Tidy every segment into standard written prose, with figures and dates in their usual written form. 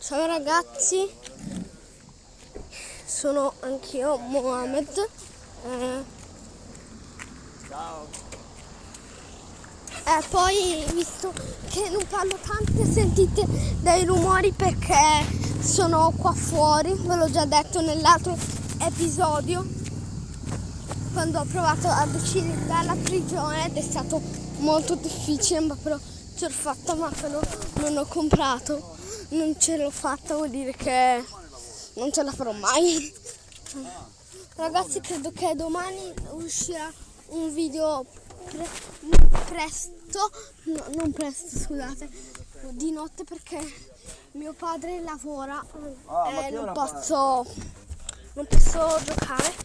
Ciao ragazzi, sono anch'io Mohamed. Ciao. Poi, visto che non parlo tanto, sentite dei rumori perché sono qua fuori, ve l'ho già detto nell'altro episodio, quando ho provato ad uscire dalla prigione ed è stato molto difficile, ma però ce l'ho fatta, ma però non ho comprato, non ce l'ho fatta, vuol dire che non ce la farò mai. Ragazzi, credo che domani uscirà un video presto, no, non presto, scusate, di notte, perché mio padre lavora e non posso giocare,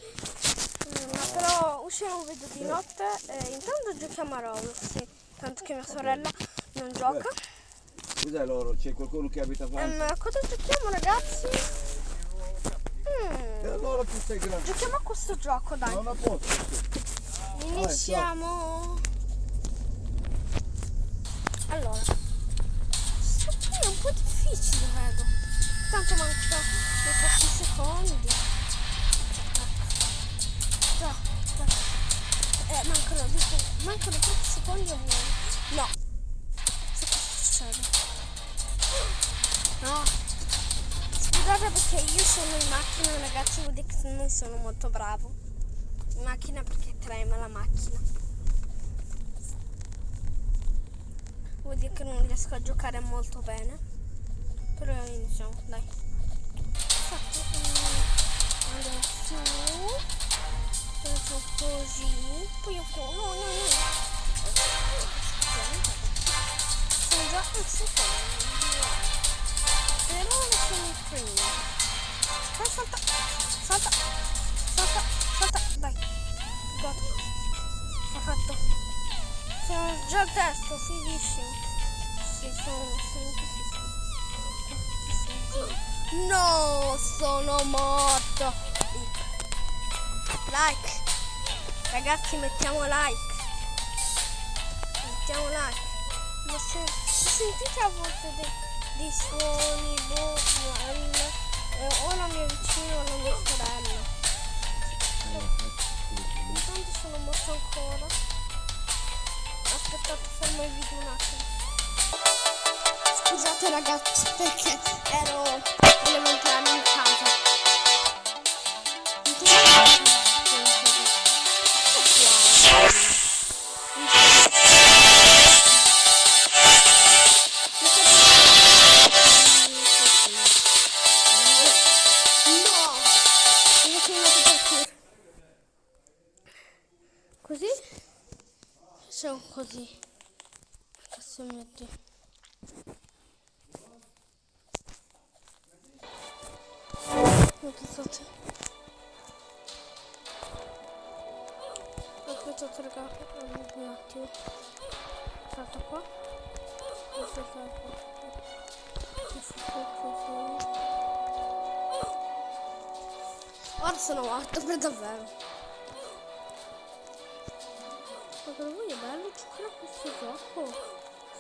ma però uscirà un video di notte e intanto giochiamo a Roblox, sì, tanto che mia sorella non gioca. Cos'è loro? C'è qualcuno che abita qua? Cosa giochiamo, ragazzi? E allora tu sei grande. Giochiamo a questo gioco, dai. Non a posto. Iniziamo. Allora, questo qui è un po' difficile, vedo. Tanto mancano dei pochi secondi. Già, mancano pochi secondi a voi. No. Che cosa succede? No. Scusate perché io sono in macchina, ragazzi, vuol dire che non sono molto bravo. In macchina perché trema la macchina. Vuol dire che non riesco a giocare molto bene. Però iniziamo, dai. Fatto. Adesso faccio così. Poi io faccio. No. Sono già al secondo. Però ne sono il primo. Salta. Dai. Got. Ho fatto. Sono già al testo, fighissimo. Sì, sono no, sono morto. Like. Ragazzi, mettiamo like. Ma se sentite a volte dei suoni, o la mia vicina o la mia sorella. Intanto sono morto ancora. Aspettate, fermo il video un attimo. Scusate ragazzi, perché volevo entrare in casa. Così? Sono così. Cazzo mio Dio. Aspettate ragazzi, un attimo. Salta qua. Ora sono morto per davvero. Ma per voi è bello giocare a questo gioco?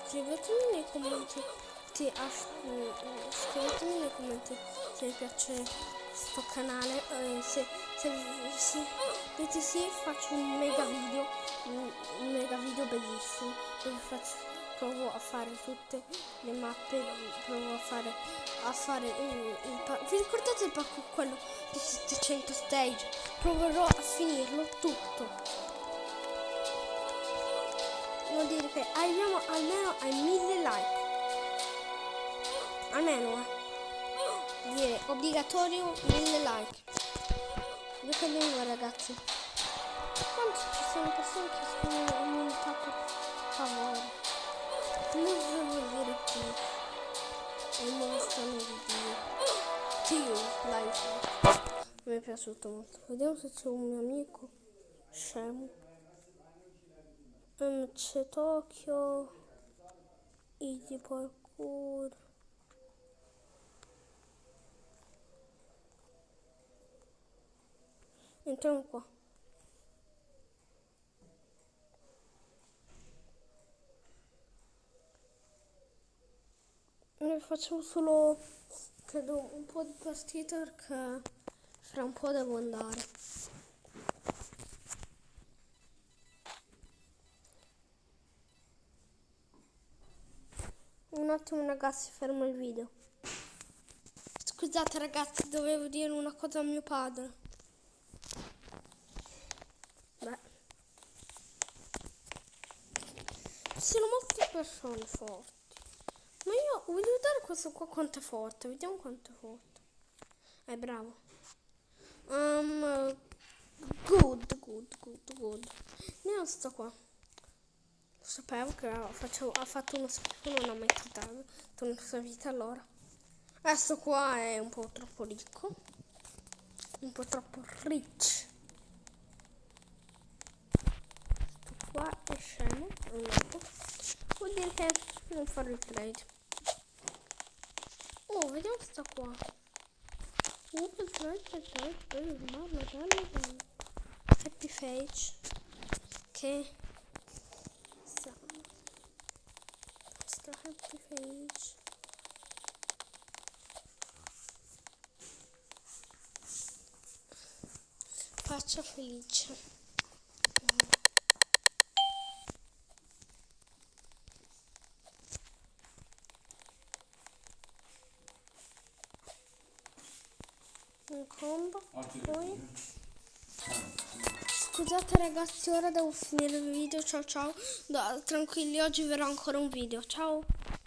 Scrivetemi nei commenti se vi piace questo canale, se dite sì, faccio un mega video bellissimo dove provo a fare tutte le mappe, provo a fare vi ricordate il pacco, quello di 700 stage? Proverò a finirlo tutto. Vuol dire che arriviamo almeno ai 1000 like. Almeno, dire obbligatorio 1000 like. Due ragazzi. Quanto ci sono persone che scrivono immunità per favore. Non vuol dire qui. È il nuovo strano di Dio. Mi è piaciuto molto. Vediamo se c'è un mio amico scemo. MC Tokyo, Easy Parkour. Entriamo qua. Noi facciamo solo, credo, un po' di partita perché fra un po' devo andare. Un attimo ragazzi, fermo il video. Scusate ragazzi, dovevo dire una cosa a mio padre. Beh. Ci sono molte persone forti. Ma io voglio vedere questo qua quanto è forte. Vediamo quanto è forte. Bravo. Good. Andiamo sto qua. Sapevo che ha fatto uno schifo, non ha mai tentato nella sua vita allora. Questo qua è un po' troppo ricco. Un po' troppo rich. Questo qua è scemo, è un loco. Vuol dire che non farò il trade. Oh, vediamo sta qua. Happy Face. Che sta Happy Face. Faccia felice. Un combo. Poi scusate ragazzi, ora devo finire il video. Ciao ciao. Tranquilli, oggi verrà ancora un video. Ciao.